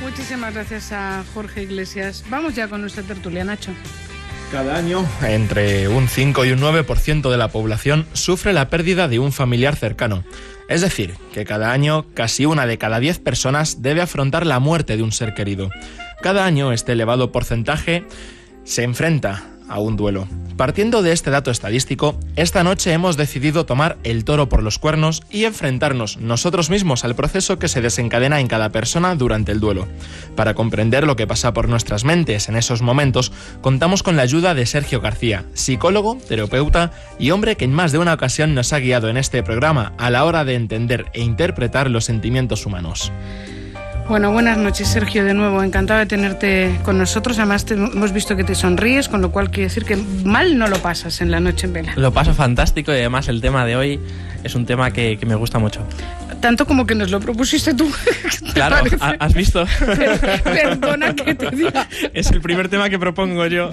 Muchísimas gracias a Jorge Iglesias. Vamos ya con nuestra tertulia, Nacho. Cada año, entre un 5 y un 9% de la población sufre la pérdida de un familiar cercano. Es decir, que cada año casi 1 de cada 10 personas debe afrontar la muerte de un ser querido. Cada año este elevado porcentaje se enfrenta a un duelo. Partiendo de este dato estadístico, esta noche hemos decidido tomar el toro por los cuernos y enfrentarnos nosotros mismos al proceso que se desencadena en cada persona durante el duelo. Para comprender lo que pasa por nuestras mentes en esos momentos, contamos con la ayuda de Sergio García, psicólogo, terapeuta y hombre que en más de una ocasión nos ha guiado en este programa a la hora de entender e interpretar los sentimientos humanos. Bueno, buenas noches, Sergio, de nuevo. Encantado de tenerte con nosotros. Además, hemos visto que te sonríes, con lo cual quiere decir que mal no lo pasas en la noche en vela. Lo paso fantástico y además el tema de hoy es un tema que me gusta mucho. Tanto como que nos lo propusiste tú. Claro, ¿has visto? Perdona que te diga. Es el primer tema que propongo yo.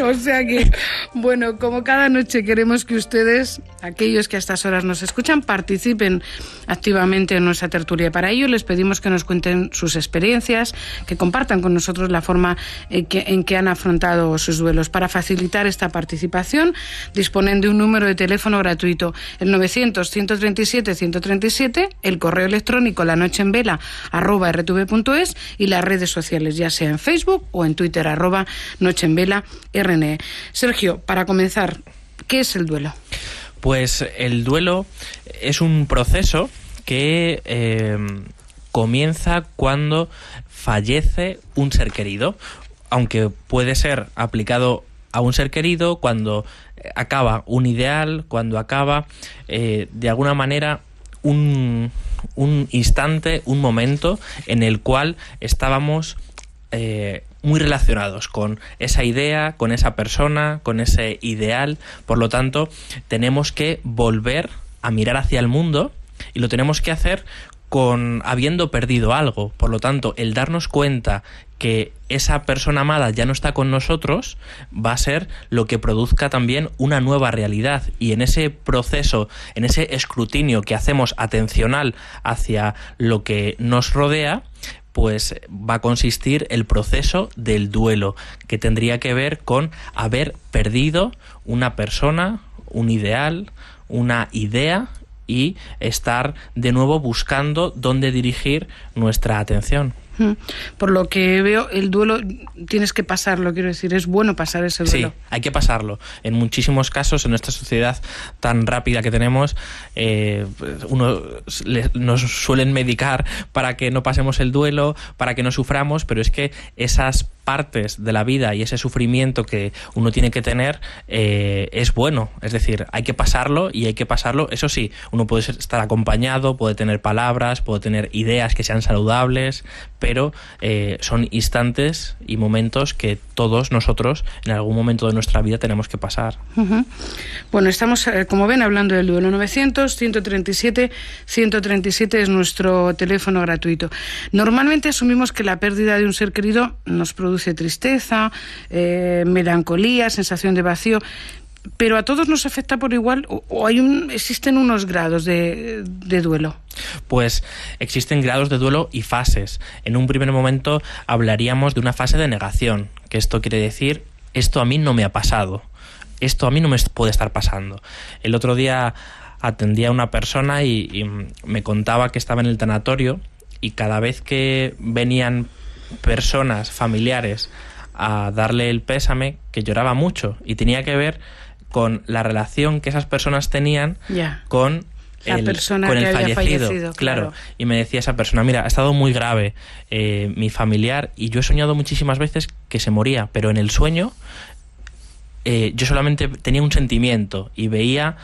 O sea que, bueno, como cada noche queremos que ustedes, aquellos que a estas horas nos escuchan, participen activamente en nuestra tertulia. Para ello les pedimos que nos cuenten sus experiencias, que compartan con nosotros la forma en que han afrontado sus duelos. Para facilitar esta participación, disponen de un número de teléfono gratuito, el 900-137-137, el correo electrónico lanocheenvela@rtv.es y las redes sociales, ya sea en Facebook o en Twitter, @nocheenvela_rne. Sergio, para comenzar, ¿qué es el duelo? Pues el duelo es un proceso que comienza cuando fallece un ser querido, aunque puede ser aplicado a un ser querido cuando acaba un ideal, cuando acaba de alguna manera un instante, un momento en el cual estábamos muy relacionados con esa idea, con esa persona, con ese ideal. Por lo tanto, tenemos que volver a mirar hacia el mundo y lo tenemos que hacer habiendo perdido algo. Por lo tanto, el darnos cuenta que esa persona amada ya no está con nosotros va a ser lo que produzca también una nueva realidad, y en ese proceso, en ese escrutinio que hacemos atencional hacia lo que nos rodea, pues va a consistir el proceso del duelo, que tendría que ver con haber perdido una persona, un ideal, una idea, y estar de nuevo buscando dónde dirigir nuestra atención. Por lo que veo, el duelo tienes que pasarlo, quiero decir, es bueno pasar ese duelo. Sí, hay que pasarlo. En muchísimos casos, en nuestra sociedad tan rápida que tenemos, nos suelen medicar para que no pasemos el duelo, para que no suframos, pero es que esas partes de la vida y ese sufrimiento que uno tiene que tener es bueno. Es decir, hay que pasarlo, y hay que pasarlo. Eso sí, uno puede estar acompañado, puede tener palabras, puede tener ideas que sean saludables, pero son instantes y momentos que todos nosotros en algún momento de nuestra vida tenemos que pasar. Bueno, estamos, como ven, hablando del duelo. 900-137-137 es nuestro teléfono gratuito. Normalmente asumimos que la pérdida de un ser querido nos produce tristeza, melancolía, sensación de vacío, pero a todos nos afecta por igual, o existen unos grados de duelo. Pues existen grados de duelo y fases. En un primer momento hablaríamos de una fase de negación, que esto quiere decir: esto a mí no me ha pasado, esto a mí no me puede estar pasando. El otro día atendía a una persona y me contaba que estaba en el tanatorio, y cada vez que venían personas, familiares, a darle el pésame, que lloraba mucho, y tenía que ver con la relación que esas personas tenían con el fallecido. Claro. Y me decía esa persona: mira, ha estado muy grave mi familiar, y yo he soñado muchísimas veces que se moría, pero en el sueño yo solamente tenía un sentimiento y veía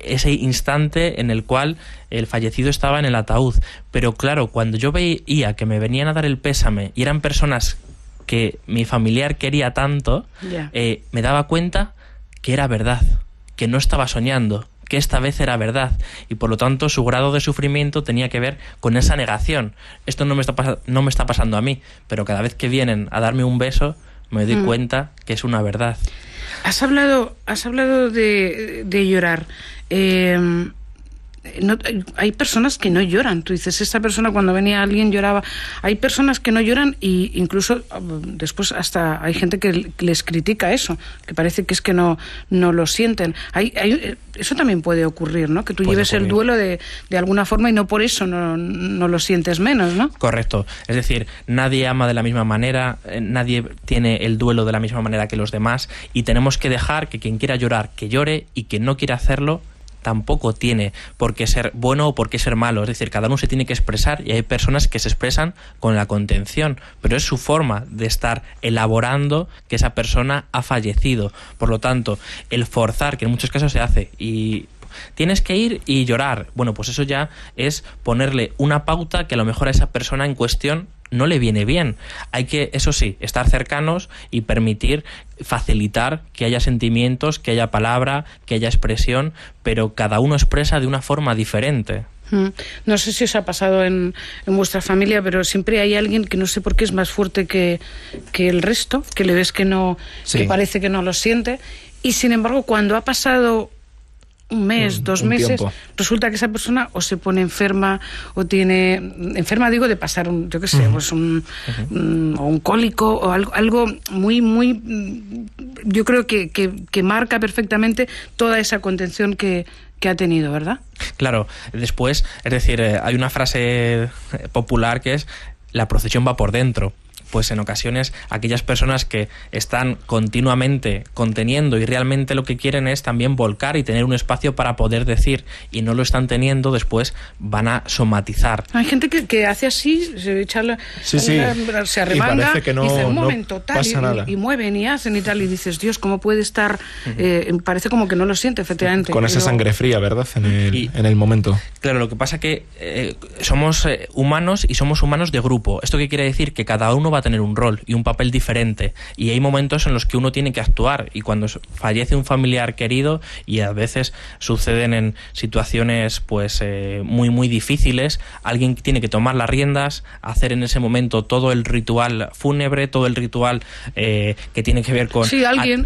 ese instante en el cual el fallecido estaba en el ataúd. Pero claro, cuando yo veía que me venían a dar el pésame y eran personas que mi familiar quería tanto, me daba cuenta que era verdad, que no estaba soñando, que esta vez era verdad, y por lo tanto su grado de sufrimiento tenía que ver con esa negación. Esto no me está pasando a mí, pero cada vez que vienen a darme un beso me doy cuenta que es una verdad. Has hablado de llorar. hay personas que no lloran. Tú dices, esta persona cuando venía alguien lloraba. Hay personas que no lloran y incluso después hasta hay gente que les critica eso, que parece que es que no lo sienten. Eso también puede ocurrir, ¿no? Que tú lleves el duelo de alguna forma y no por eso no lo sientes menos, ¿no? Correcto. Es decir, nadie ama de la misma manera, nadie tiene el duelo de la misma manera que los demás, y tenemos que dejar que quien quiera llorar, que llore, y quien no quiera hacerlo tampoco tiene por qué ser bueno o por qué ser malo. Es decir, cada uno se tiene que expresar, y hay personas que se expresan con la contención, pero es su forma de estar elaborando que esa persona ha fallecido. Por lo tanto, el forzar, que en muchos casos se hace, y tienes que ir y llorar, bueno, pues eso ya es ponerle una pauta que a lo mejor a esa persona en cuestión no le viene bien. Hay que, eso sí, estar cercanos y permitir, facilitar que haya sentimientos, que haya palabra, que haya expresión, pero cada uno expresa de una forma diferente. No sé si os ha pasado en vuestra familia, pero siempre hay alguien que no sé por qué es más fuerte que el resto, que le ves que no, sí, que parece que no lo siente, y sin embargo cuando ha pasado un mes, 2 meses, tiempo, resulta que esa persona o se pone enferma o tiene... Enferma digo de pasar yo qué sé, pues o un cólico o algo muy, muy... Yo creo que marca perfectamente toda esa contención que ha tenido, ¿verdad? Claro, después, es decir, hay una frase popular que es: la procesión va por dentro. Pues en ocasiones aquellas personas que están continuamente conteniendo y realmente lo que quieren es también volcar y tener un espacio para poder decir, y no lo están teniendo, después van a somatizar. Hay gente que hace así, se echa se arremanga y parece que dice un momento tal, pasa nada. Y mueven y hacen y tal, y dices, Dios, ¿cómo puede estar? Parece como que no lo siente, efectivamente. Con esa sangre fría, ¿verdad? En el momento. Claro, lo que pasa que somos humanos, y somos humanos de grupo. ¿Esto qué quiere decir? Que cada uno va a tener un rol y un papel diferente, y hay momentos en los que uno tiene que actuar, y cuando fallece un familiar querido, y a veces suceden en situaciones pues muy muy difíciles, alguien tiene que tomar las riendas, hacer en ese momento todo el ritual fúnebre, todo el ritual que tiene que ver con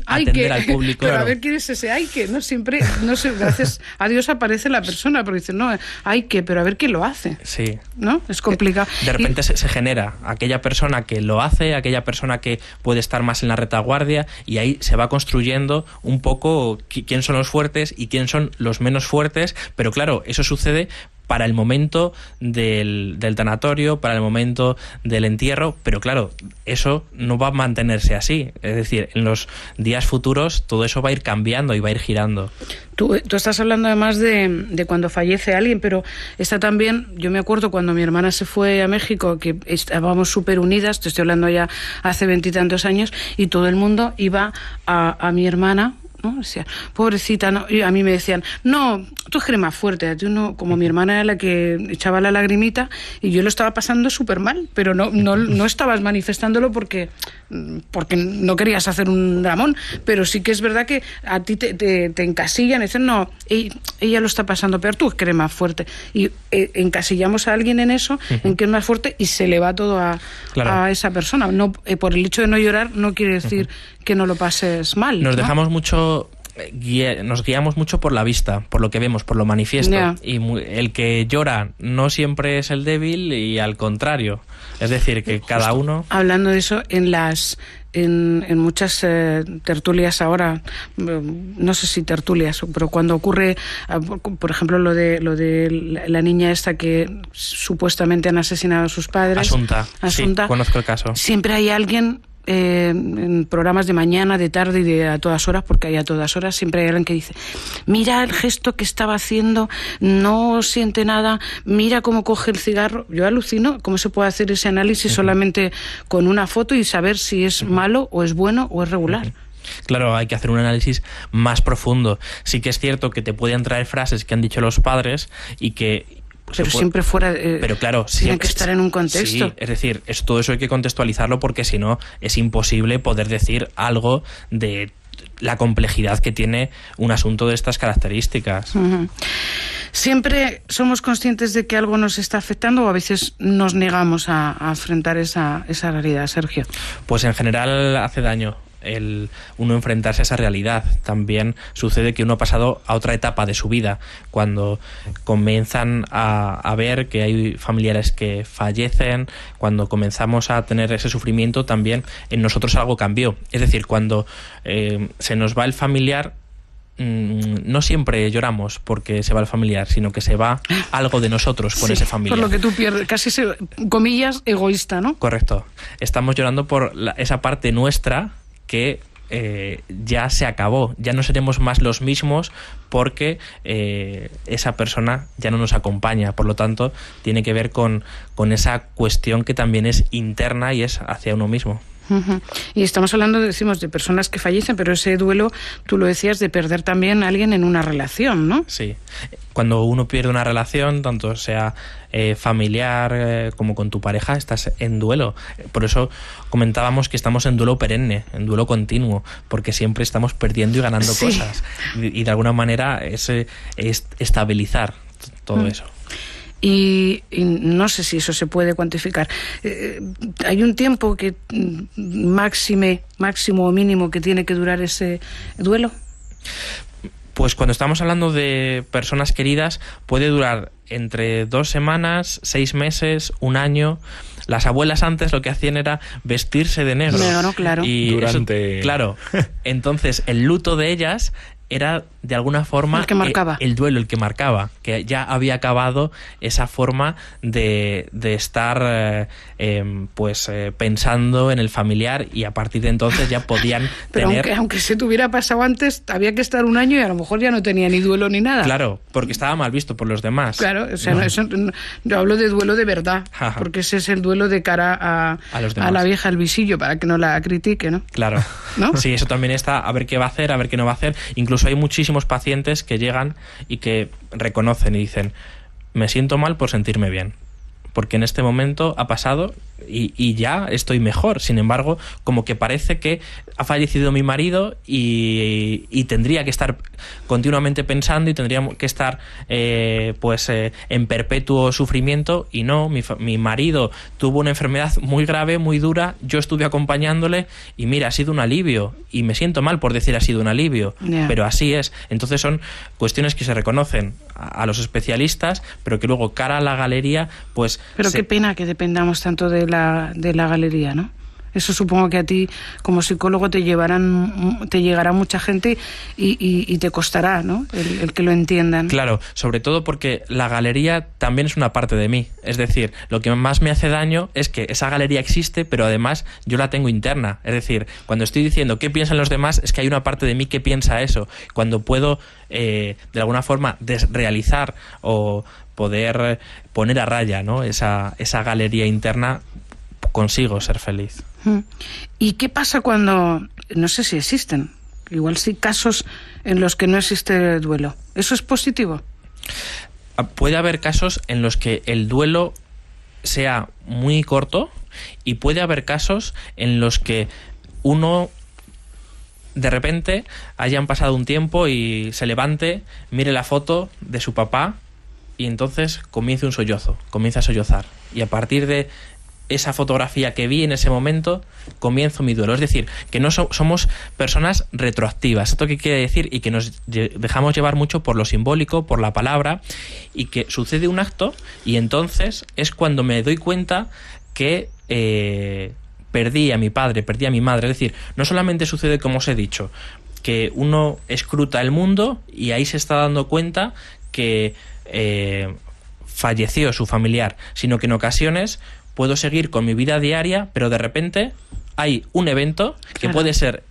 atender al público. Pero claro, a ver quién es ese hay que, no siempre, no sé, gracias a Dios aparece la persona, porque dice, no, hay que, pero a ver quién lo hace. Sí. ¿No? Es complicado. De repente se genera aquella persona que lo hace, aquella persona que puede estar más en la retaguardia, y ahí se va construyendo un poco quién son los fuertes y quién son los menos fuertes, pero claro, eso sucede para el momento del tanatorio, para el momento del entierro, pero claro, eso no va a mantenerse así. Es decir, en los días futuros todo eso va a ir cambiando y va a ir girando. Tú estás hablando además de cuando fallece alguien, pero está también, yo me acuerdo cuando mi hermana se fue a México, que estábamos súper unidas, te estoy hablando ya hace 20 y tantos años, y todo el mundo iba a mi hermana, ¿no? Decía, pobrecita, no. Y a mí me decían, no, tú eres más fuerte. Tú no, como mi hermana era la que echaba la lagrimita, y yo lo estaba pasando súper mal, pero no estabas manifestándolo porque no querías hacer un dramón, pero sí que es verdad que a ti te encasillan y dicen, no, ella lo está pasando peor, tú eres más fuerte. Y encasillamos a alguien en eso, en que es más fuerte, y se le va todo a esa persona. No, por el hecho de no llorar no quiere decir que no lo pases mal. Nos dejamos mucho, nos guiamos mucho por la vista, por lo que vemos, por lo manifiesto. Yeah. Y el que llora no siempre es el débil, y al contrario. Es decir, que cada uno... Hablando de eso, en muchas tertulias ahora, no sé si tertulias, pero cuando ocurre, por ejemplo, lo de la niña esta que supuestamente han asesinado a sus padres. Asunta. Sí, conozco el caso. Siempre hay alguien... en programas de mañana, de tarde y de a todas horas, porque hay a todas horas, siempre hay alguien que dice, mira el gesto que estaba haciendo, no siente nada, mira cómo coge el cigarro. Yo alucino cómo se puede hacer ese análisis solamente con una foto y saber si es malo o es bueno o es regular. Claro, hay que hacer un análisis más profundo. Sí que es cierto que te pueden traer frases que han dicho los padres y que... Pero siempre fuera... pero claro, tiene que estar en un contexto. Sí, es decir, todo eso hay que contextualizarlo, porque si no es imposible poder decir algo de la complejidad que tiene un asunto de estas características. ¿Siempre somos conscientes de que algo nos está afectando, o a veces nos negamos a afrontar esa realidad, Sergio? Pues en general hace daño. uno enfrentarse a esa realidad. También sucede que uno ha pasado a otra etapa de su vida, cuando comienzan a ver que hay familiares que fallecen, cuando comenzamos a tener ese sufrimiento, también en nosotros algo cambió. Es decir, cuando se nos va el familiar, no siempre lloramos porque se va el familiar, sino que se va algo de nosotros con ese familiar. Por lo que tú pierdes, casi comillas, egoísta, ¿no? Correcto. Estamos llorando por esa parte nuestra que ya se acabó, ya no seremos más los mismos porque esa persona ya no nos acompaña. Por lo tanto, tiene que ver con esa cuestión que también es interna y es hacia uno mismo. Uh-huh. Y estamos hablando, decimos, de personas que fallecen, pero ese duelo, tú lo decías, de perder también a alguien en una relación, ¿no? Sí. Cuando uno pierde una relación, tanto sea familiar como con tu pareja, estás en duelo. Por eso comentábamos que estamos en duelo perenne, en duelo continuo, porque siempre estamos perdiendo y ganando cosas. Y de alguna manera es estabilizar todo eso. Y no sé si eso se puede cuantificar. ¿Hay un tiempo que máximo o mínimo que tiene que durar ese duelo? Pues cuando estamos hablando de personas queridas, puede durar entre 2 semanas, 6 meses, 1 año. Las abuelas antes lo que hacían era vestirse de negro. Negro, claro. Y durante... claro. Entonces, el luto de ellas era de alguna forma el que marcaba. El duelo, el que marcaba, que ya había acabado esa forma de estar pensando en el familiar, y a partir de entonces ya podían pero tener... aunque se te hubiera pasado antes, había que estar 1 año y a lo mejor ya no tenía ni duelo ni nada. Claro, porque estaba mal visto por los demás. Claro, o sea, yo hablo de duelo de verdad, Ajá. porque ese es el duelo de cara a los demás. A la vieja el visillo, para que no la critique, ¿no? Claro, ¿no? Sí, eso también está, a ver qué va a hacer, a ver qué no va a hacer. Incluso hay muchísimos pacientes que llegan y que reconocen y dicen: me siento mal por sentirme bien, porque en este momento ha pasado y ya estoy mejor. Sin embargo, como que parece que ha fallecido mi marido y tendría que estar continuamente pensando y tendría que estar en perpetuo sufrimiento, y no, mi marido tuvo una enfermedad muy grave, muy dura, yo estuve acompañándole y mira, ha sido un alivio, y me siento mal por decir ha sido un alivio, pero así es. Entonces son cuestiones que se reconocen a los especialistas, pero que luego cara a la galería, pues... Pero qué pena que dependamos tanto de la galería, ¿no? Eso supongo que a ti, como psicólogo, te llegará mucha gente y te costará, ¿no? El que lo entiendan. Claro, sobre todo porque la galería también es una parte de mí. Es decir, lo que más me hace daño es que esa galería existe, pero además yo la tengo interna. Es decir, cuando estoy diciendo qué piensan los demás, es que hay una parte de mí que piensa eso. Cuando puedo, de alguna forma, desrealizar o poder poner a raya, ¿no?, esa galería interna, consigo ser feliz. ¿Y qué pasa cuando, no sé si existen, igual sí, casos en los que no existe duelo? ¿Eso es positivo? Puede haber casos en los que el duelo sea muy corto, y puede haber casos en los que uno de repente hayan pasado un tiempo y se levante, mire la foto de su papá y entonces comienza un sollozo, comienza a sollozar, y a partir de esa fotografía que vi en ese momento comienzo mi duelo. Es decir, que no somos personas retroactivas. ¿Esto qué quiere decir? Y que nos dejamos llevar mucho por lo simbólico, por la palabra, y que sucede un acto y entonces es cuando me doy cuenta que perdí a mi padre, perdí a mi madre. Es decir, no solamente sucede, como os he dicho, que uno escruta el mundo y ahí se está dando cuenta que falleció su familiar, sino que en ocasiones puedo seguir con mi vida diaria, pero de repente hay un evento que puede ser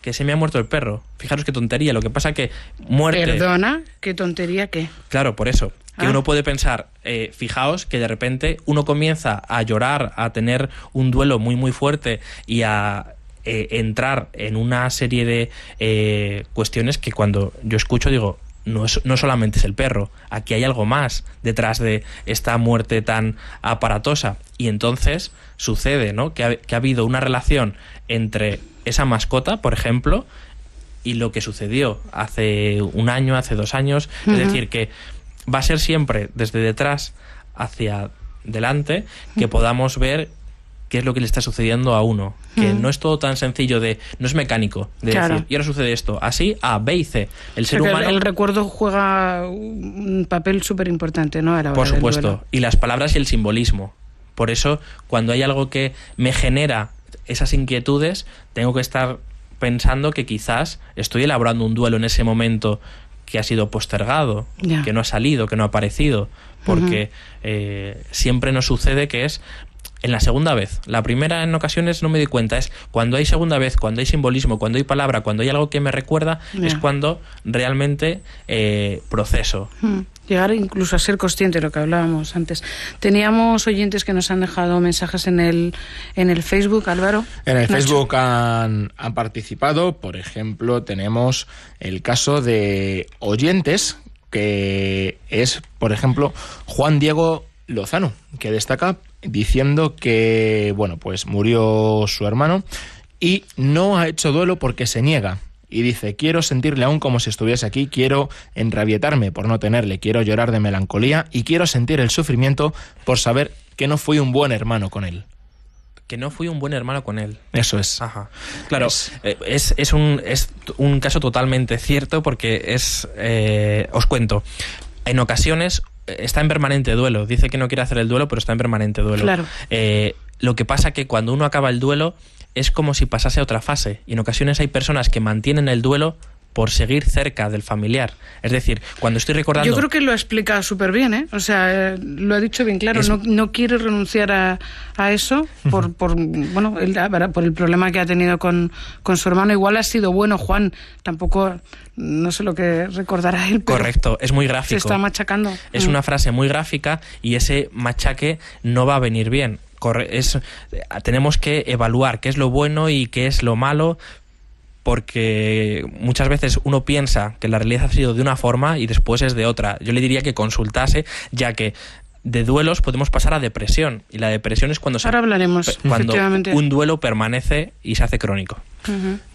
que se me ha muerto el perro. Fijaros qué tontería, lo que pasa que muerte... Perdona, ¿qué tontería qué? Claro, por eso, que uno puede pensar, fijaos que de repente uno comienza a llorar, a tener un duelo muy muy fuerte y a entrar en una serie de cuestiones que cuando yo escucho digo, no solamente es el perro, aquí hay algo más detrás de esta muerte tan aparatosa. Y entonces sucede, ¿no?, que ha habido una relación entre esa mascota, por ejemplo, y lo que sucedió hace 1 año, hace 2 años. Es decir, que va a ser siempre desde detrás hacia delante que podamos ver qué es lo que le está sucediendo a uno. Que no es todo tan sencillo no es mecánico, de decir, y ahora sucede esto, así, A, B y C. El ser humano... El recuerdo juega un papel súper importante, ¿no? A la hora por supuesto, del duelo. y las palabras y el simbolismo. Por eso, cuando hay algo que me genera esas inquietudes, tengo que estar pensando que quizás estoy elaborando un duelo en ese momento que ha sido postergado, que no ha salido, que no ha aparecido, porque siempre nos sucede que es en la segunda vez. La primera en ocasiones no me doy cuenta, es cuando hay segunda vez, cuando hay simbolismo, cuando hay palabra, cuando hay algo que me recuerda, es cuando realmente proceso. Llegar incluso a ser consciente de lo que hablábamos antes. Teníamos oyentes que nos han dejado mensajes en el Facebook, Álvaro. En el Facebook han participado, por ejemplo, tenemos el caso de oyentes, que es, por ejemplo, Juan Diego Lozano, que destaca diciendo que, bueno, pues murió su hermano y no ha hecho duelo porque se niega. Y dice, quiero sentirle aún como si estuviese aquí, quiero enrabietarme por no tenerle, quiero llorar de melancolía y quiero sentir el sufrimiento por saber que no fui un buen hermano con él. Que no fui un buen hermano con él. Eso es. Ajá. Claro, es un caso totalmente cierto porque os cuento, en ocasiones está en permanente duelo. Dice que no quiere hacer el duelo, pero está en permanente duelo. Claro. Lo que pasa que cuando uno acaba el duelo es como si pasase a otra fase. Y en ocasiones hay personas que mantienen el duelo por seguir cerca del familiar. Es decir, cuando estoy recordando... Yo creo que lo ha explicado súper bien, ¿eh? O sea, lo ha dicho bien claro. No quiere renunciar a eso por el problema que ha tenido con su hermano. Igual ha sido bueno, Juan. Tampoco... No sé lo que recordará él, pero correcto, es muy gráfico. Se está machacando. Es una frase muy gráfica y ese machaque no va a venir bien. Tenemos que evaluar qué es lo bueno y qué es lo malo, porque muchas veces uno piensa que la realidad ha sido de una forma y después es de otra. Yo le diría que consultase, ya que de duelos podemos pasar a depresión, y la depresión es cuando ahora hablaremos, cuando un duelo permanece y se hace crónico.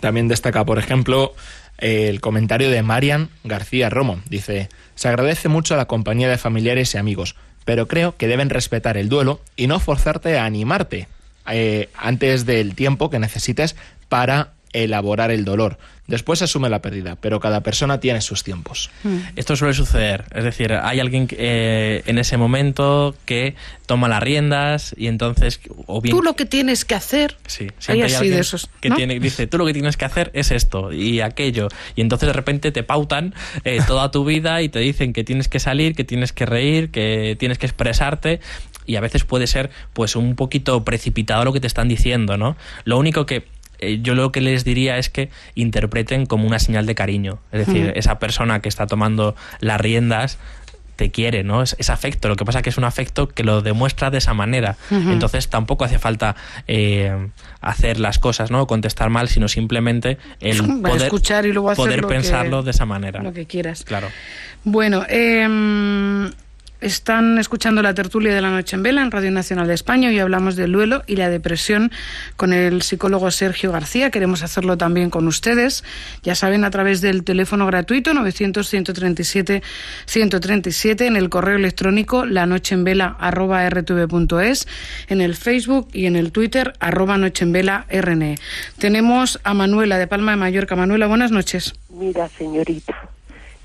También destaca, por ejemplo, el comentario de Marian García Romo. Dice, se agradece mucho la compañía de familiares y amigos, pero creo que deben respetar el duelo y no forzarte a animarte antes del tiempo que necesites para elaborar el dolor. Después asume la pérdida, pero cada persona tiene sus tiempos. Esto suele suceder, es decir, hay alguien en ese momento que toma las riendas y entonces... O bien, tú lo que tienes que hacer... Sí, siempre hay alguien de esos, que dice, tú lo que tienes que hacer es esto y aquello, y entonces de repente te pautan toda tu vida y te dicen que tienes que salir, que tienes que reír, que tienes que expresarte, y a veces puede ser pues un poquito precipitado lo que te están diciendo, ¿no? Lo único que yo lo que les diría es que interpreten como una señal de cariño. Es decir, esa persona que está tomando las riendas te quiere, ¿no? Es afecto. Lo que pasa es que es un afecto que lo demuestra de esa manera. Entonces tampoco hace falta hacer las cosas, ¿no? Contestar mal, sino simplemente el poder escuchar y luego hacer poder pensarlo de esa manera. Lo que quieras. Claro. Bueno, están escuchando la tertulia de la Noche en Vela en Radio Nacional de España. Hoy hablamos del duelo y la depresión con el psicólogo Sergio García. Queremos hacerlo también con ustedes. Ya saben, a través del teléfono gratuito 900-137-137, en el correo electrónico lanocheenvela@rtv.es, en el Facebook y en el Twitter @nocheenvelarne. Tenemos a Manuela de Palma de Mallorca. Manuela, buenas noches. Mira, señorita,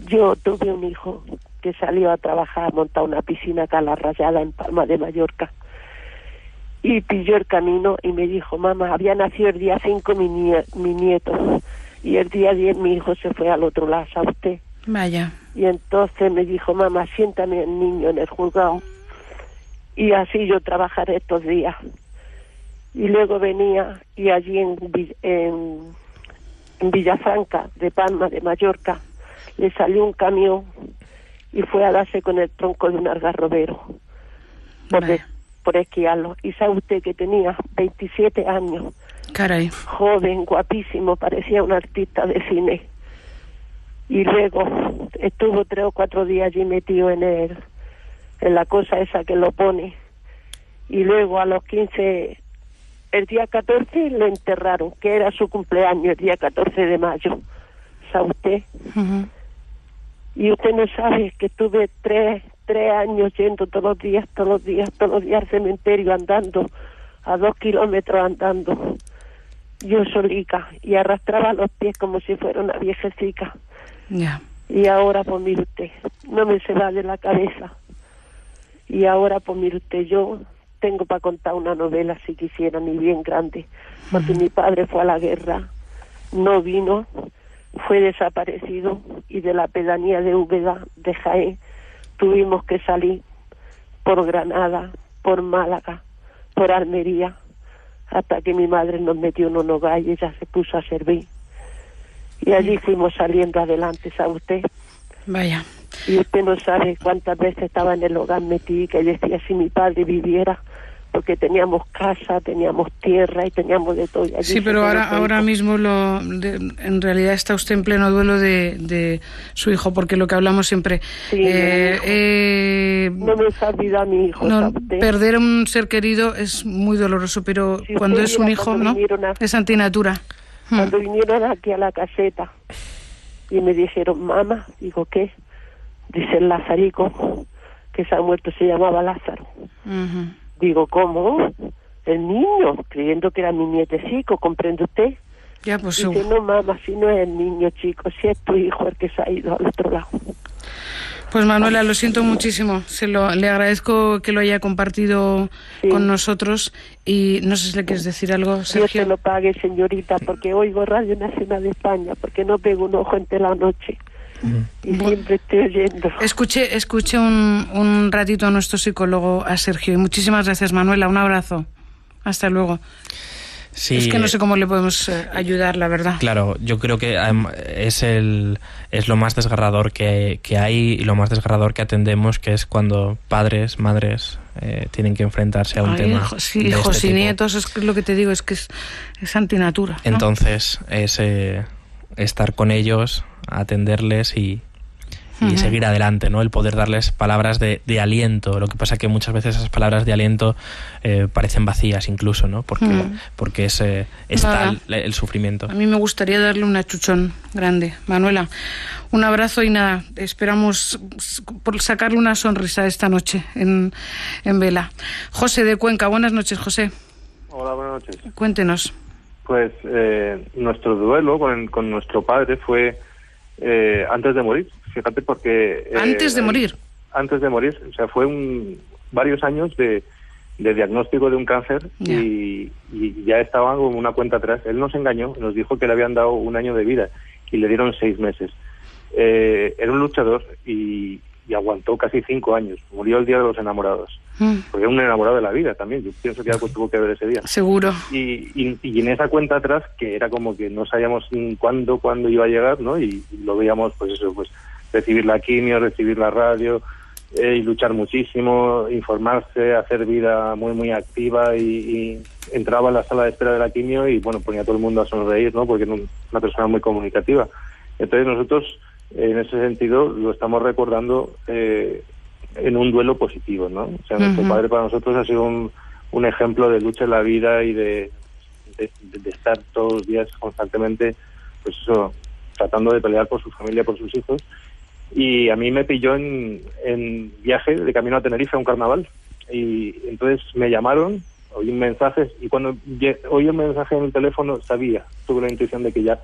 yo tuve un hijo que salió a trabajar, a montar una piscina acá a la Rayada en Palma de Mallorca, y pilló el camino y me dijo, mamá, había nacido el día 5 mi nieto, y el día 10 mi hijo se fue al otro lado, ¿sabe usted? Vaya. Y entonces me dijo, mamá, siéntame el niño en el juzgado, y así yo trabajaré estos días. Y luego venía, y allí en Villafranca de Palma de Mallorca le salió un camión y fue a darse con el tronco de un algarrobero por esquiarlo. Y sabe usted que tenía 27 años. Caray. Joven, guapísimo, parecía un artista de cine. Y luego estuvo 3 o 4 días allí metido en la cosa esa que lo pone. Y luego a los 15, el día 14 lo enterraron, que era su cumpleaños, el día 14 de mayo. ¿Sabe usted? Y usted no sabe que estuve 3 años yendo todos los días al cementerio, andando a 2 kilómetros andando, yo solica, y arrastraba los pies como si fuera una viejecica. Ya. Y ahora, pues mire usted, no me se va de la cabeza. Y ahora, pues mire usted, yo tengo para contar una novela, si quisiera, ni bien grande, porque mi padre fue a la guerra, no vino, fue desaparecido, y de la pedanía de Úbeda, de Jaén, tuvimos que salir por Granada, por Málaga, por Almería, hasta que mi madre nos metió en un hogar y ella se puso a servir. Y allí fuimos saliendo adelante, ¿sabe usted? Vaya. Y usted no sabe cuántas veces estaba en el hogar metida, que decía si mi padre viviera, porque teníamos casa, teníamos tierra y teníamos de todo. Sí, pero ahora mismo en realidad está usted en pleno duelo de su hijo, porque lo que hablamos siempre... Sí, no me ha olvidado a mi hijo. No, perder a un ser querido es muy doloroso, pero si cuando es un hijo, ¿no? Es antinatura. Cuando vinieron aquí a la caseta y me dijeron, mamá, digo, ¿qué? Dice el Lazarico, que se ha muerto, se llamaba Lázaro. Digo, ¿cómo? El niño, creyendo que era mi nietecico, ¿comprende usted? Ya, pues dice, no, mamá, si no es el niño, chico, si es tu hijo el que se ha ido al otro lado. Pues Manuela, lo siento muchísimo. Le agradezco que lo haya compartido con nosotros y no sé si le quieres decir algo, Sergio. Dios te lo pague, señorita, porque oigo Radio Nacional de España, porque no pego un ojo entre la noche. Y siempre estoy oyendo. Escuche un ratito a nuestro psicólogo, a Sergio. Y muchísimas gracias, Manuela. Un abrazo. Hasta luego. Sí, es que no sé cómo le podemos ayudar, la verdad. Claro, yo creo que es lo más desgarrador que hay y lo más desgarrador que atendemos, que es cuando padres, madres tienen que enfrentarse a un tema hijos de hijos este y tipo. nietos, es lo que te digo, es que es antinatura, ¿no? Entonces, es estar con ellos, atenderles y seguir adelante, ¿no? El poder darles palabras de aliento. Lo que pasa que muchas veces esas palabras de aliento parecen vacías incluso, ¿no? Porque es tal el sufrimiento. A mí me gustaría darle un achuchón grande. Manuela, un abrazo y nada, esperamos por sacarle una sonrisa esta noche en Vela. José de Cuenca, buenas noches, José. Hola, buenas noches. Cuéntenos. Pues nuestro duelo con nuestro padre fue antes de morir. Fíjate, porque... ¿Antes de morir? Antes de morir, o sea, fue varios años de diagnóstico de un cáncer y ya estaba como una cuenta atrás. Él nos engañó, nos dijo que le habían dado 1 año de vida y le dieron 6 meses. Era un luchador y aguantó casi 5 años. Murió el día de los enamorados. Porque era un enamorado de la vida también. Yo pienso que algo tuvo que ver ese día. Seguro. Y en esa cuenta atrás, que era como que no sabíamos cuándo iba a llegar, ¿no? Y lo veíamos, pues eso, pues recibir la quimio, recibir la radio, y luchar muchísimo, informarse, hacer vida muy, muy activa y entraba a la sala de espera de la quimio y, bueno, ponía a todo el mundo a sonreír, ¿no? Porque era una persona muy comunicativa. Entonces nosotros, en ese sentido, lo estamos recordando en un duelo positivo, ¿no? O sea, nuestro padre para nosotros ha sido un ejemplo de lucha en la vida y de estar todos los días constantemente, pues eso, tratando de pelear por su familia, por sus hijos. Y a mí me pilló en viaje de camino a Tenerife a un carnaval. Y entonces me llamaron, oí un mensaje, y cuando oí un mensaje en el teléfono tuve la intuición de que ya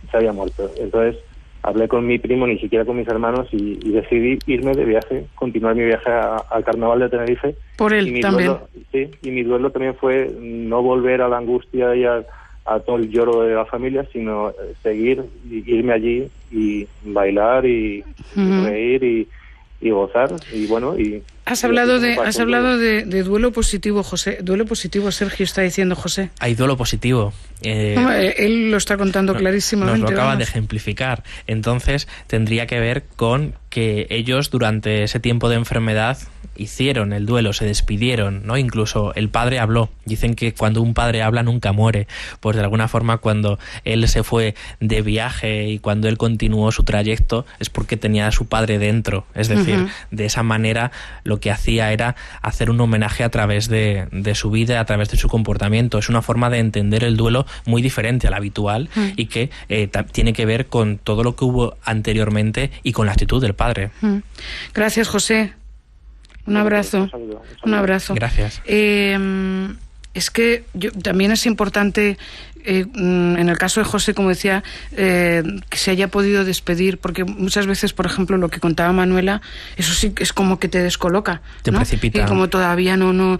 se había muerto. Entonces hablé con mi primo, ni siquiera con mis hermanos, y decidí irme de viaje, continuar mi viaje al carnaval de Tenerife. Por él también. Y mi duelo también fue no volver a la angustia y a todo el lloro de la familia, sino seguir, irme allí y bailar y reír y gozar, y bueno, y... Has hablado de duelo positivo, José. Duelo positivo, Sergio está diciendo, José. Hay duelo positivo. Él lo está contando clarísimamente. Nos lo acaba de ejemplificar. Entonces, tendría que ver con que ellos, durante ese tiempo de enfermedad, hicieron el duelo, se despidieron, ¿no? Incluso el padre habló. Dicen que cuando un padre habla nunca muere. Pues de alguna forma, cuando él se fue de viaje y cuando él continuó su trayecto, es porque tenía a su padre dentro. Es decir, de esa manera lo que hacía era hacer un homenaje a través de su vida, a través de su comportamiento. Es una forma de entender el duelo muy diferente a la habitual y que tiene que ver con todo lo que hubo anteriormente y con la actitud del padre. Gracias, José. Un abrazo. Un saludo. Un abrazo. Gracias. es que también es importante, en el caso de José, como decía, que se haya podido despedir, porque muchas veces, por ejemplo, lo que contaba Manuela, eso sí es como que te descoloca, te ¿no? precipita. Y como todavía no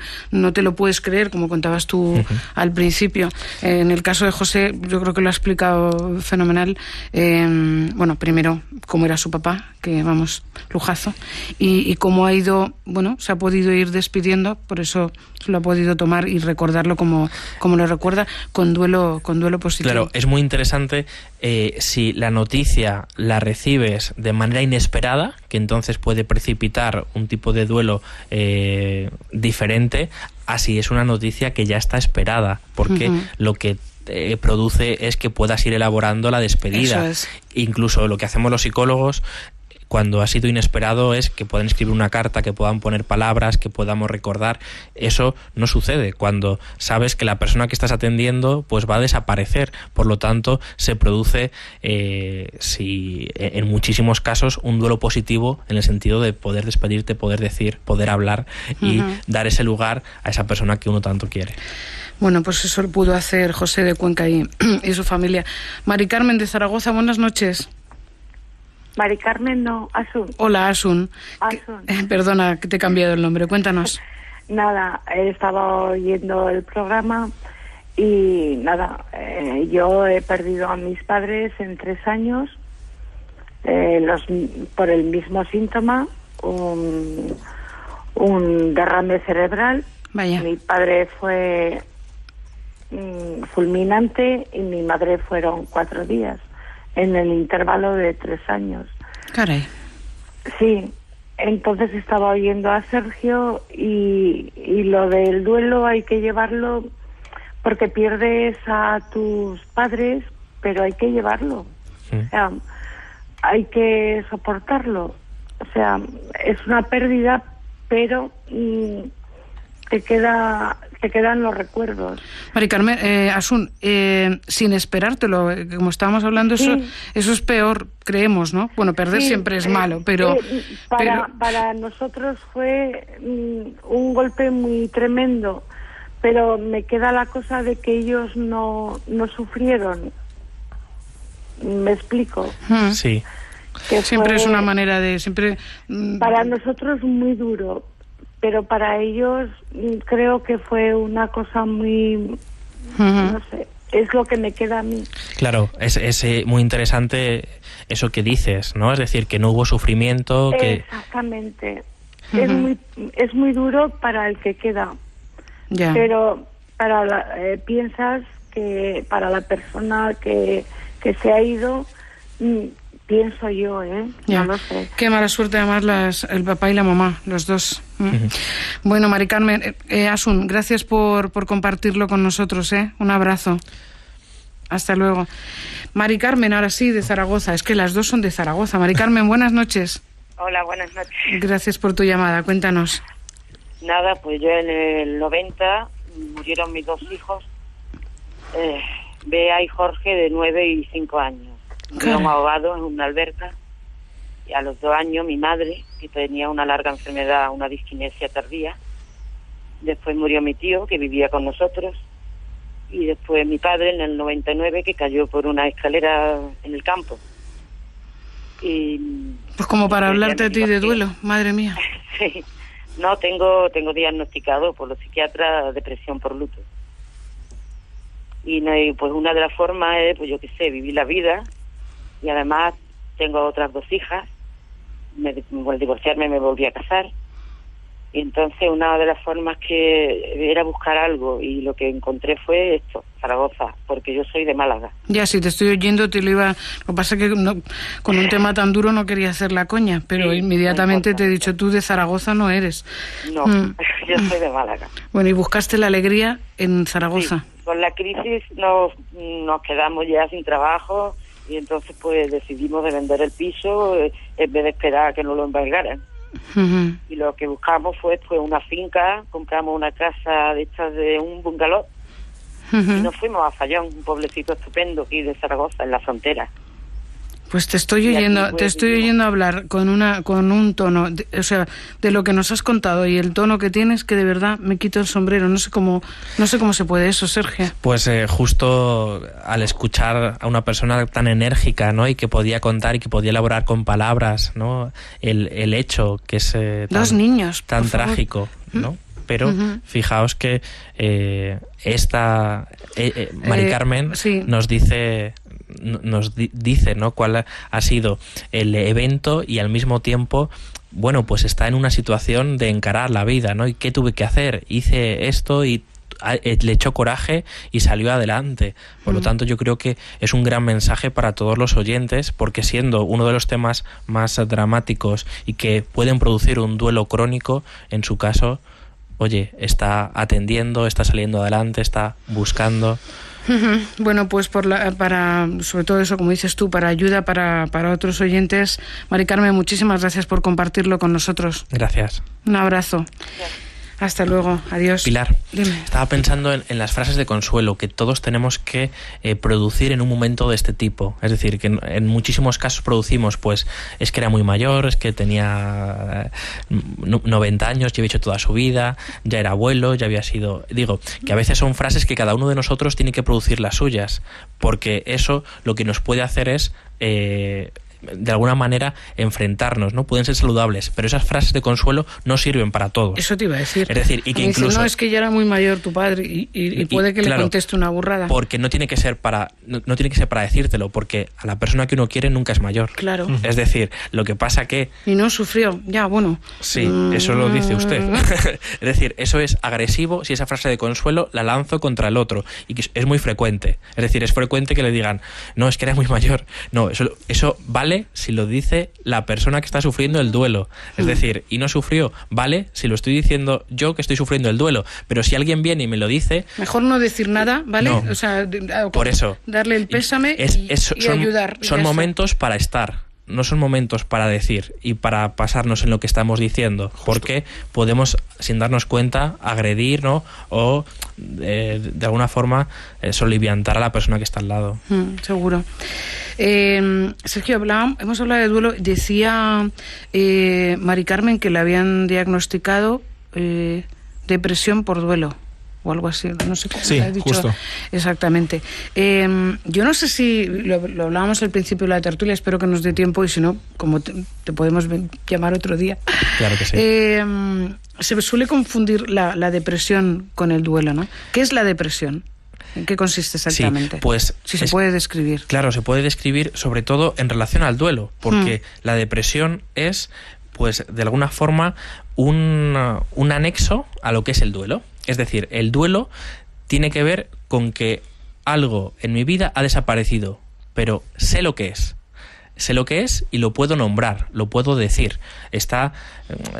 te lo puedes creer, como contabas tú al principio. En el caso de José, yo creo que lo ha explicado fenomenal. Bueno, primero, cómo era su papá, que vamos, lujazo, y cómo ha ido, bueno, se ha podido ir despidiendo, por eso lo ha podido tomar y recordarlo como lo recuerda, con duelo positivo. Claro, es muy interesante si la noticia la recibes de manera inesperada, que entonces puede precipitar un tipo de duelo diferente, así es una noticia que ya está esperada, porque lo que produce es que puedas ir elaborando la despedida. Eso es. Incluso lo que hacemos los psicólogos cuando ha sido inesperado es que puedan escribir una carta, que puedan poner palabras, que podamos recordar. Eso no sucede cuando sabes que la persona que estás atendiendo pues va a desaparecer. Por lo tanto, se produce, en muchísimos casos, un duelo positivo en el sentido de poder despedirte, poder decir, poder hablar y dar ese lugar a esa persona que uno tanto quiere. Bueno, pues eso lo pudo hacer José de Cuenca y su familia. Mari Carmen de Zaragoza, buenas noches. Mari Carmen, no, Asun. Hola, Asun. Asun. Perdona que te he cambiado el nombre, cuéntanos. Nada, estaba oyendo el programa y nada, yo he perdido a mis padres en 3 años por el mismo síntoma, un derrame cerebral. Vaya. Mi padre fue fulminante y mi madre fueron 4 días. En el intervalo de 3 años. Caray. Sí, entonces estaba oyendo a Sergio y lo del duelo hay que llevarlo porque pierdes a tus padres, pero hay que llevarlo. Sí. O sea, hay que soportarlo. O sea, es una pérdida, pero te quedan los recuerdos. Mari Carmen, Asun, sin esperártelo, como estábamos hablando, Sí. eso es peor, creemos, ¿no? Bueno, perder Sí, siempre es malo, pero... Para nosotros fue un golpe muy tremendo, pero me queda la cosa de que ellos no sufrieron. ¿Me explico? Sí. Que Siempre es fue, una manera de... siempre para nosotros muy duro, pero para ellos creo que fue una cosa muy... no sé, es lo que me queda a mí. Claro, es muy interesante eso que dices, ¿no? Es decir, que no hubo sufrimiento, que... Exactamente. Es muy duro para el que queda. ya. Pero piensas que para la persona que se ha ido, pienso yo, Ya. no lo sé. Qué mala suerte además el papá y la mamá, los dos. Bueno, Mari Carmen, Asun, gracias por compartirlo con nosotros, un abrazo. Hasta luego. Mari Carmen, ahora sí, de Zaragoza. Es que las dos son de Zaragoza. Mari Carmen, buenas noches. Hola, buenas noches. Gracias por tu llamada, cuéntanos. Nada, pues yo en el 90 murieron mis 2 hijos, Bea y Jorge, de 9 y 5 años. Murieron ahogados en una alberca. Y a los 2 años mi madre, que tenía una larga enfermedad, una disquinesia tardía. Después murió mi tío, que vivía con nosotros. Y después mi padre en el 99, que cayó por una escalera en el campo. Y Pues como para hablarte a ti de duelo, madre mía. sí. No, tengo diagnosticado por los psiquiatras depresión por luto. Y pues una de las formas es, pues yo qué sé, vivir la vida. Y además tengo otras 2 hijas. Al divorciarme me volví a casar. Y entonces una de las formas que era buscar algo, y lo que encontré fue esto, Zaragoza, porque yo soy de Málaga. Ya, si te estoy oyendo, te lo iba... Lo que pasa es que con un tema tan duro no quería hacer la coña, pero Sí, inmediatamente no te he dicho, tú de Zaragoza no eres. No, yo soy de Málaga. Bueno, y buscaste la alegría en Zaragoza. Sí, con la crisis nos quedamos ya sin trabajo y entonces pues decidimos de vender el piso en vez de esperar a que nos lo embargaran. Y lo que buscamos fue pues una finca, compramos una casa de estas de un bungalow y nos fuimos a Fallón, un pueblecito estupendo aquí de Zaragoza, en la frontera. Pues te estoy oyendo hablar con un tono, de lo que nos has contado y el tono que tienes, que de verdad me quito el sombrero. No sé cómo se puede eso, Sergio. Pues justo al escuchar a una persona tan enérgica, ¿no? Y que podía contar y que podía elaborar con palabras, ¿no? El hecho que es Dos niños, tan trágico, ¿no? Pero fijaos que Mari Carmen sí. nos dice, ¿no? Cuál ha sido el evento y al mismo tiempo, bueno, pues está en una situación de encarar la vida, ¿no? ¿Y qué tuve que hacer? Hice esto y le echó coraje y salió adelante. Por lo tanto, yo creo que es un gran mensaje para todos los oyentes, porque siendo uno de los temas más dramáticos y que pueden producir un duelo crónico, en su caso, oye, está atendiendo, está saliendo adelante, está buscando. Bueno, pues para sobre todo eso, como dices tú, para ayuda para otros oyentes. Mari Carmen, muchísimas gracias por compartirlo con nosotros. Gracias. Un abrazo. Hasta luego, adiós. Pilar, dime. Estaba pensando en las frases de consuelo que todos tenemos que producir en un momento de este tipo. Es decir, que en muchísimos casos producimos, pues, es que era muy mayor, es que tenía 90 años, ya había hecho toda su vida, ya era abuelo, ya había sido... Digo, que a veces son frases que cada uno de nosotros tiene que producir las suyas, porque eso lo que nos puede hacer es... de alguna manera enfrentarnos, ¿no? Pueden ser saludables, pero esas frases de consuelo no sirven para todos. Eso te iba a decir. Es decir, y que incluso... no, es que ya era muy mayor tu padre y puede que claro, le conteste una burrada. Porque no tiene que ser para decírtelo, porque a la persona que uno quiere nunca es mayor. Claro. Es decir, lo que pasa que... Y no sufrió, ya, bueno. Sí, eso lo dice usted. Es decir, eso es agresivo si esa frase de consuelo la lanzo contra el otro, y que es muy frecuente. Es decir, es frecuente que le digan, no, es que era muy mayor. No, eso vale si lo dice la persona que está sufriendo el duelo. Es decir, y no sufrió, vale si lo estoy diciendo yo que estoy sufriendo el duelo. Pero si alguien viene y me lo dice... Mejor no decir nada, ¿vale? No, o sea, por eso. Darle el pésame y ayudar. Son momentos para estar. No son momentos para decir y para pasarnos en lo que estamos diciendo. Justo. Porque podemos, sin darnos cuenta, agredir, ¿no? O de alguna forma soliviantar a la persona que está al lado. Seguro. Sergio, hemos hablado de duelo. Decía Mari Carmen que le habían diagnosticado depresión por duelo o algo así, no sé cómo ha dicho justo. Exactamente. Yo no sé si lo hablábamos al principio de la tertulia, espero que nos dé tiempo y si no, como te podemos llamar otro día. Claro que sí. Se suele confundir la depresión con el duelo, ¿no? ¿Qué es la depresión? ¿En qué consiste exactamente? Sí, pues si se puede describir. Claro, se puede describir sobre todo en relación al duelo, porque la depresión es, pues, de alguna forma un anexo a lo que es el duelo. Es decir, el duelo tiene que ver con que algo en mi vida ha desaparecido, pero sé lo que es. Sé lo que es y lo puedo nombrar, lo puedo decir.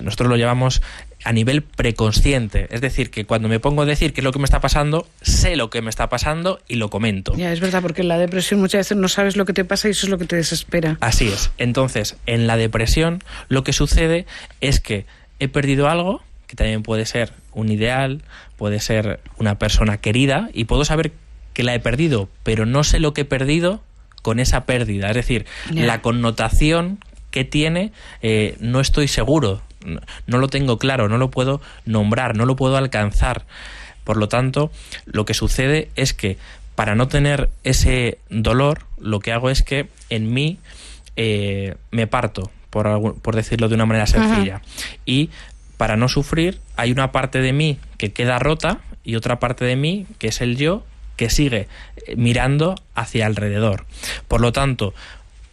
Nosotros lo llamamos a nivel preconsciente. Es decir, que cuando me pongo a decir qué es lo que me está pasando, sé lo que me está pasando y lo comento. Ya, es verdad, porque en la depresión muchas veces no sabes lo que te pasa y eso es lo que te desespera. Así es. Entonces, en la depresión lo que sucede es que he perdido algo, que también puede ser un ideal, puede ser una persona querida, y puedo saber que la he perdido, pero no sé lo que he perdido con esa pérdida. Es decir, la connotación que tiene no estoy seguro, no lo tengo claro, no lo puedo nombrar, no lo puedo alcanzar. Por lo tanto, lo que sucede es que para no tener ese dolor, lo que hago es que en mí me parto, por decirlo de una manera sencilla. Y para no sufrir, hay una parte de mí que queda rota y otra parte de mí, que es el yo, que sigue mirando hacia alrededor. Por lo tanto,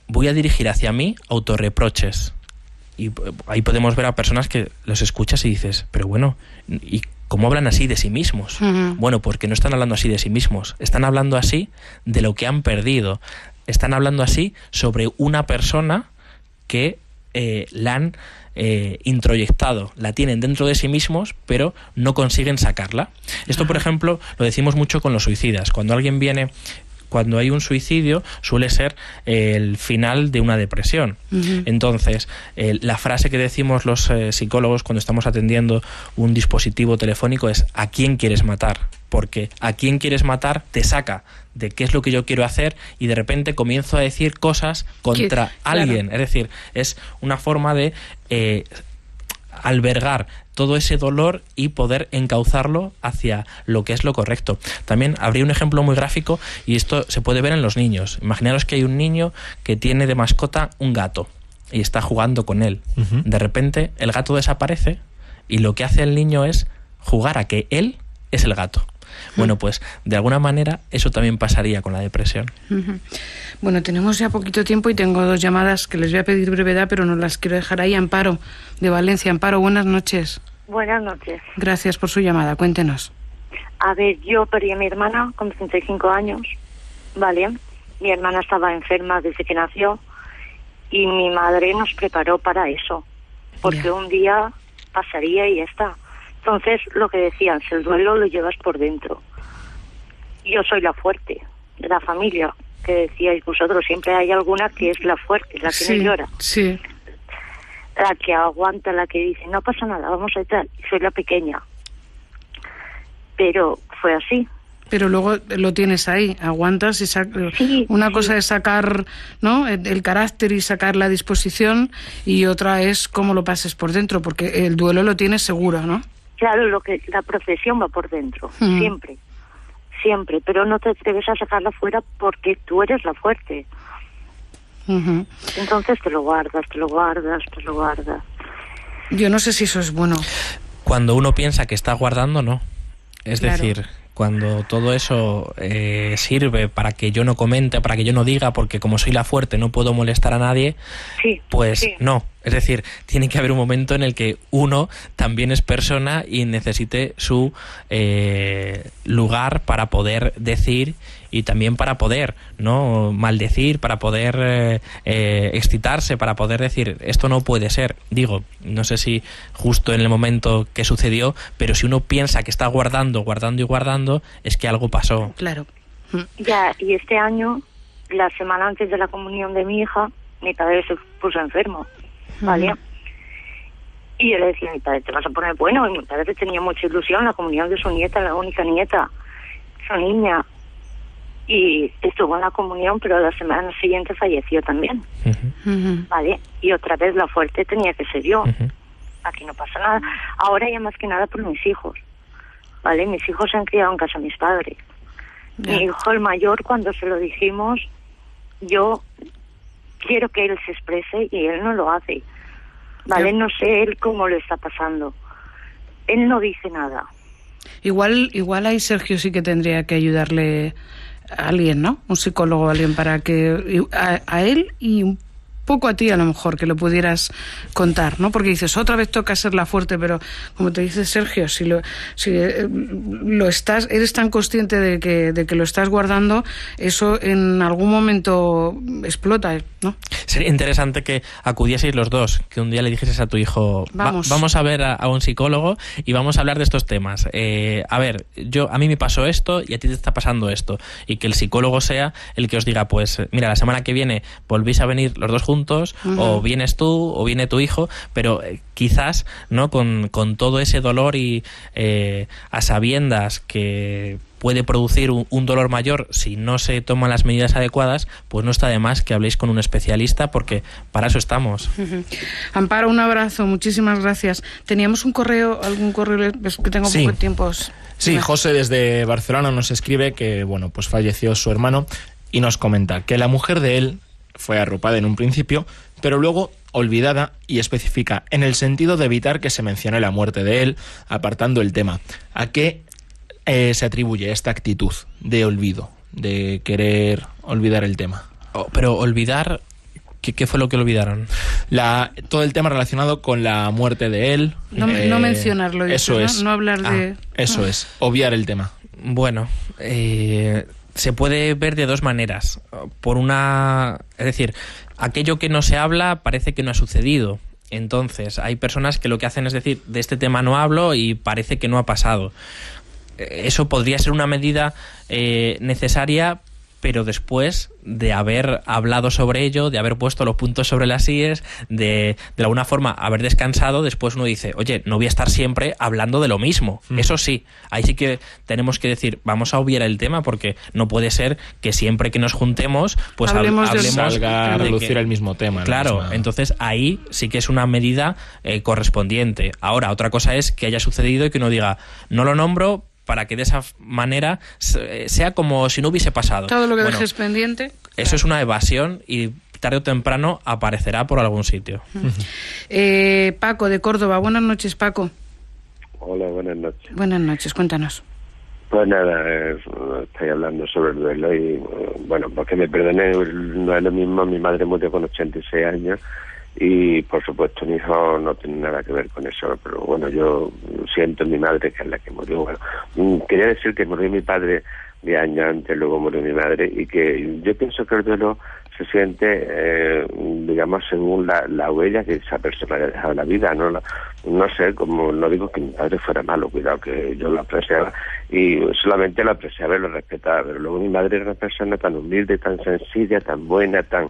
voy a dirigir hacia mí autorreproches. Y ahí podemos ver a personas que los escuchas y dices, pero bueno, ¿y cómo hablan así de sí mismos? Bueno, porque no están hablando así de sí mismos, están hablando así de lo que han perdido, están hablando así sobre una persona que la han introyectado, la tienen dentro de sí mismos, pero no consiguen sacarla. Esto, por ejemplo, lo decimos mucho con los suicidas. Cuando alguien viene cuando hay un suicidio suele ser el final de una depresión. Entonces, la frase que decimos los psicólogos cuando estamos atendiendo un dispositivo telefónico es ¿a quién quieres matar? Porque a quién quieres matar te saca de qué es lo que yo quiero hacer y de repente comienzo a decir cosas contra alguien. Claro. Es decir, es una forma de albergar todo ese dolor y poder encauzarlo hacia lo que es lo correcto. También habría un ejemplo muy gráfico y esto se puede ver en los niños. Imaginaros que hay un niño que tiene de mascota un gato y está jugando con él. De repente el gato desaparece y lo que hace el niño es jugar a que él es el gato. Bueno, pues de alguna manera eso también pasaría con la depresión. Bueno, tenemos ya poquito tiempo y tengo 2 llamadas que les voy a pedir brevedad, pero no las quiero dejar ahí. Amparo, de Valencia. Amparo, buenas noches. Buenas noches. Gracias por su llamada, cuéntenos. A ver, yo perdí a mi hermana con 35 años, ¿vale? Mi hermana estaba enferma desde que nació y mi madre nos preparó para eso, porque un día pasaría y ya está. Entonces, lo que decían, el duelo lo llevas por dentro. Yo soy la fuerte de la familia, que decíais vosotros, siempre hay alguna que es la fuerte, la que no llora. Sí. La que aguanta, la que dice, no pasa nada, vamos a estar. Y soy la pequeña. Pero fue así. Pero luego lo tienes ahí, aguantas y una cosa es sacar, ¿no?, el carácter y sacar la disposición, y otra es cómo lo pases por dentro, porque el duelo lo tienes seguro, ¿no? Claro, la profesión va por dentro, siempre, pero no te atreves a sacarla fuera porque tú eres la fuerte. Entonces te lo guardas. Yo no sé si eso es bueno. Cuando uno piensa que está guardando, no. Es decir, cuando todo eso sirve para que yo no comente, para que yo no diga, porque como soy la fuerte no puedo molestar a nadie, no. Es decir, tiene que haber un momento en el que uno también es persona y necesite su lugar para poder decir y también para poder no maldecir, para poder excitarse, para poder decir esto no puede ser. Digo, no sé si justo en el momento que sucedió, pero si uno piensa que está guardando, es que algo pasó. Claro. Ya, y este año, la semana antes de la comunión de mi hija, mi padre se puso enfermo, ¿vale? Y yo le decía a mi padre, te vas a poner bueno, y mi padre tenía mucha ilusión, la comunión de su nieta, la única nieta, su niña, y estuvo en la comunión, pero la semana siguiente falleció también, ¿vale? Y otra vez la fuerte tenía que ser yo. Aquí no pasa nada. Ahora ya más que nada por mis hijos, ¿vale? Mis hijos se han criado en casa de mis padres. Mi hijo, el mayor, cuando se lo dijimos, yo quiero que él se exprese y él no lo hace, ¿vale? No sé él cómo lo está pasando. Él no dice nada. Igual ahí Sergio sí que tendría que ayudarle a alguien, ¿no? Un psicólogo o alguien para que a él y un poco a ti a lo mejor que lo pudieras contar, ¿no? Porque dices, otra vez toca ser la fuerte, pero como te dice Sergio, si lo estás, eres tan consciente de que lo estás guardando, eso en algún momento explota, ¿no? Sería interesante que acudieseis los dos, que un día le dijeses a tu hijo, vamos a ver a un psicólogo y vamos a hablar de estos temas. A ver, a mí me pasó esto y a ti te está pasando esto, y que el psicólogo sea el que os diga, pues mira, la semana que viene volvéis a venir los dos juntos, o vienes tú o viene tu hijo, pero quizás no con todo ese dolor y a sabiendas que puede producir un dolor mayor si no se toman las medidas adecuadas, pues no está de más que habléis con un especialista, porque para eso estamos. Amparo, un abrazo, muchísimas gracias. Teníamos algún correo, es que tengo poco tiempo. Sí, José desde Barcelona nos escribe que, bueno, pues falleció su hermano y nos comenta que la mujer de él fue arropada en un principio, pero luego olvidada, y especifica en el sentido de evitar que se mencione la muerte de él, apartando el tema. ¿A qué se atribuye esta actitud de olvido, de querer olvidar el tema? Pero olvidar, ¿qué fue lo que olvidaron? Todo el tema relacionado con la muerte de él. No mencionarlo, eso ¿no? es. No hablar de... Eso es, obviar el tema. Bueno, se puede ver de dos maneras. Es decir, aquello que no se habla parece que no ha sucedido. Entonces, hay personas que lo que hacen es decir, de este tema no hablo y parece que no ha pasado. Eso podría ser una medida necesaria pero después de haber hablado sobre ello, de haber puesto los puntos sobre las íes, de alguna forma haber descansado, después uno dice, oye, no voy a estar siempre hablando de lo mismo. Eso sí, ahí sí que tenemos que decir, vamos a obviar el tema, porque no puede ser que siempre que nos juntemos, pues hablemos salga a relucir el mismo tema. Claro, entonces ahí sí que es una medida correspondiente. Ahora, otra cosa es que haya sucedido y que uno diga, no lo nombro, para que de esa manera sea como si no hubiese pasado. Todo lo que dejes pendiente. Eso es una evasión y tarde o temprano aparecerá por algún sitio. Paco, de Córdoba. Buenas noches, Paco. Hola, buenas noches. Buenas noches, cuéntanos. Pues nada, estoy hablando sobre el duelo y, bueno, porque me perdone, no es lo mismo, mi madre murió con 86 años y, por supuesto, mi hijo no tiene nada que ver con eso, pero bueno, yo siento en mi madre, que es la que murió. Bueno, quería decir que murió mi padre 10 años antes, luego murió mi madre, y que yo pienso que el duelo se siente, digamos, según la huella que esa persona haya dejado en la vida, no sé, como no digo que mi padre fuera malo, cuidado, que yo lo apreciaba y solamente lo apreciaba y lo respetaba, pero luego mi madre era una persona tan humilde, tan sencilla, tan buena, tan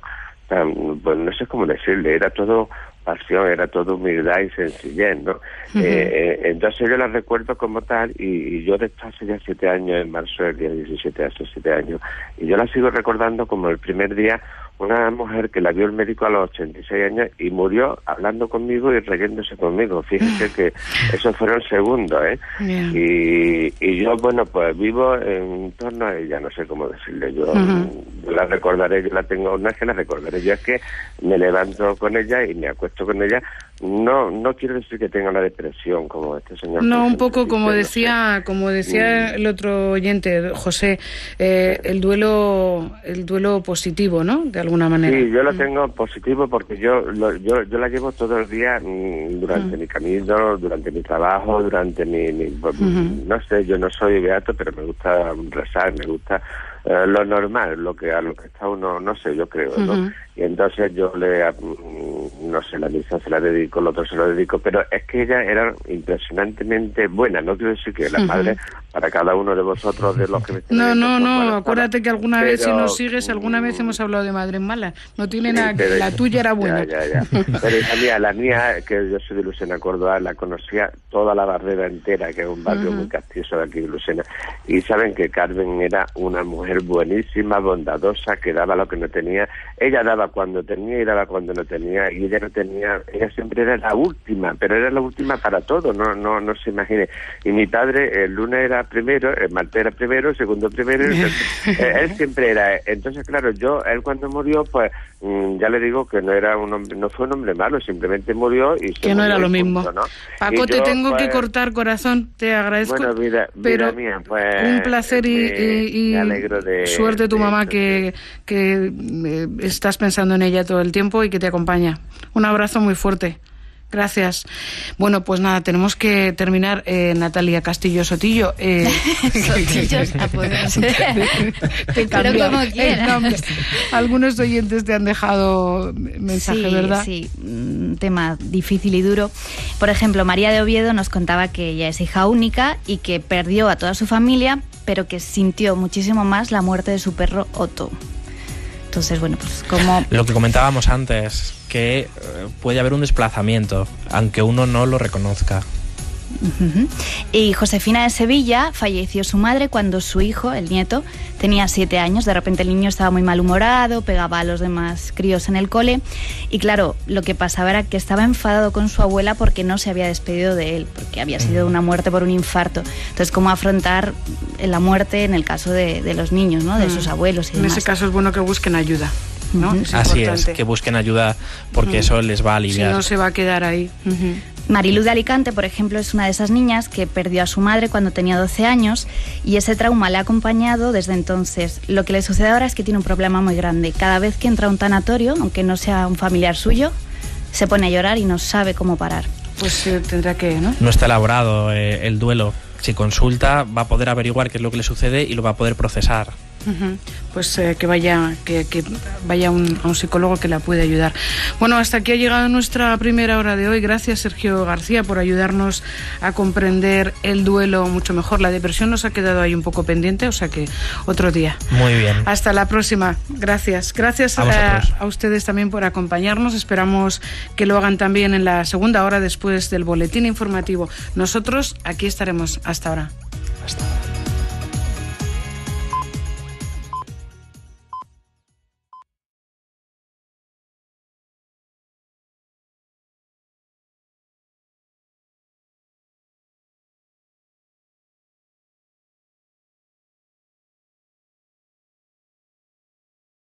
pues no sé cómo decirle, era todo pasión, era todo humildad y sencillez, ¿no? Entonces yo la recuerdo como tal, y yo de esto hace ya 7 años, en marzo del día 17, hace 7 años, y yo la sigo recordando como el primer día, una mujer que la vio el médico a los 86 años y murió hablando conmigo y riéndose conmigo. Fíjese que esos fueron segundos, ¿eh? Yeah. Y yo, bueno, pues vivo en torno a ella, no sé cómo decirle. Yo la recordaré, yo la tengo, no es que la recordaré, yo es que me levanto con ella y me acuesto con ella. No quiero decir que tenga una depresión como este señor. No, un poco como decía el otro oyente, José, el duelo positivo, ¿no? De alguna manera. Sí, yo lo tengo positivo porque yo la llevo todo el día durante mi camino, durante mi trabajo, durante mi no sé, yo no soy beato, pero me gusta rezar, me gusta lo normal, a lo que está uno, no sé, yo creo, ¿no? Y entonces yo no sé, la misa se la dedico, el otro se lo dedico, pero es que ella era impresionantemente buena. No quiero decir que la madre, para cada uno de vosotros, de los que me No, acuérdate que alguna vez, si nos sigues, alguna vez hemos hablado de madres malas. No tiene nada, pero la tuya era buena. Ya. Pero la mía, que yo soy de Lucena, Córdoba, la conocía toda la Barrera entera, que es un barrio muy castilloso de aquí de Lucena. Y saben que Carmen era una mujer buenísima, bondadosa, que daba lo que no tenía. Ella daba cuando tenía y daba cuando no tenía, y ella no tenía, ella siempre era la última, pero era la última para todo, no se imagine. Y mi padre, el lunes era primero, el martes era primero, el segundo primero, él siempre era. Entonces, claro, él cuando murió, pues ya le digo que no fue un hombre malo, simplemente murió y que no era lo mismo. ¿No? Paco, te tengo que cortar, corazón, te agradezco. Bueno, vida mía, pues un placer y me alegro suerte tu mamá que estás pensando en ella todo el tiempo y que te acompaña. Un abrazo muy fuerte. Gracias. Bueno, pues nada, tenemos que terminar. Natalia Castillo Sotillo. Sotillos, a poder ser. Pero como quieras. Algunos oyentes te han dejado mensaje, ¿verdad? Sí, un tema difícil y duro. Por ejemplo, María de Oviedo nos contaba que ella es hija única y que perdió a toda su familia, pero que sintió muchísimo más la muerte de su perro Otto. Entonces, bueno, pues como... Lo que comentábamos antes, que puede haber un desplazamiento, aunque uno no lo reconozca. Y Josefina de Sevilla, falleció su madre cuando su hijo, el nieto, tenía 7 años. De repente el niño estaba muy malhumorado, pegaba a los demás críos en el cole. Y claro, lo que pasaba era que estaba enfadado con su abuela porque no se había despedido de él, porque había sido una muerte por un infarto. Entonces, ¿cómo afrontar la muerte en el caso de los niños, ¿no? De sus abuelos y demás? En ese caso es bueno que busquen ayuda, ¿no? Así es, que busquen ayuda porque eso les va a aliviar. Si no, se va a quedar ahí. Mariluz de Alicante, por ejemplo, es una de esas niñas que perdió a su madre cuando tenía 12 años y ese trauma le ha acompañado desde entonces. Lo que le sucede ahora es que tiene un problema muy grande. Cada vez que entra a un tanatorio, aunque no sea un familiar suyo, se pone a llorar y no sabe cómo parar. Pues tendrá que, ¿no? No está elaborado el duelo. Si consulta, va a poder averiguar qué es lo que le sucede y lo va a poder procesar. Pues que vaya a un psicólogo que la puede ayudar. Bueno, hasta aquí ha llegado nuestra primera hora de hoy. Gracias, Sergio García, por ayudarnos a comprender el duelo mucho mejor. La depresión nos ha quedado ahí un poco pendiente, o sea que otro día. Muy bien. Hasta la próxima. Gracias. Gracias a ustedes también por acompañarnos. Esperamos que lo hagan también en la segunda hora después del boletín informativo. Nosotros aquí estaremos. Hasta ahora. Hasta ahora.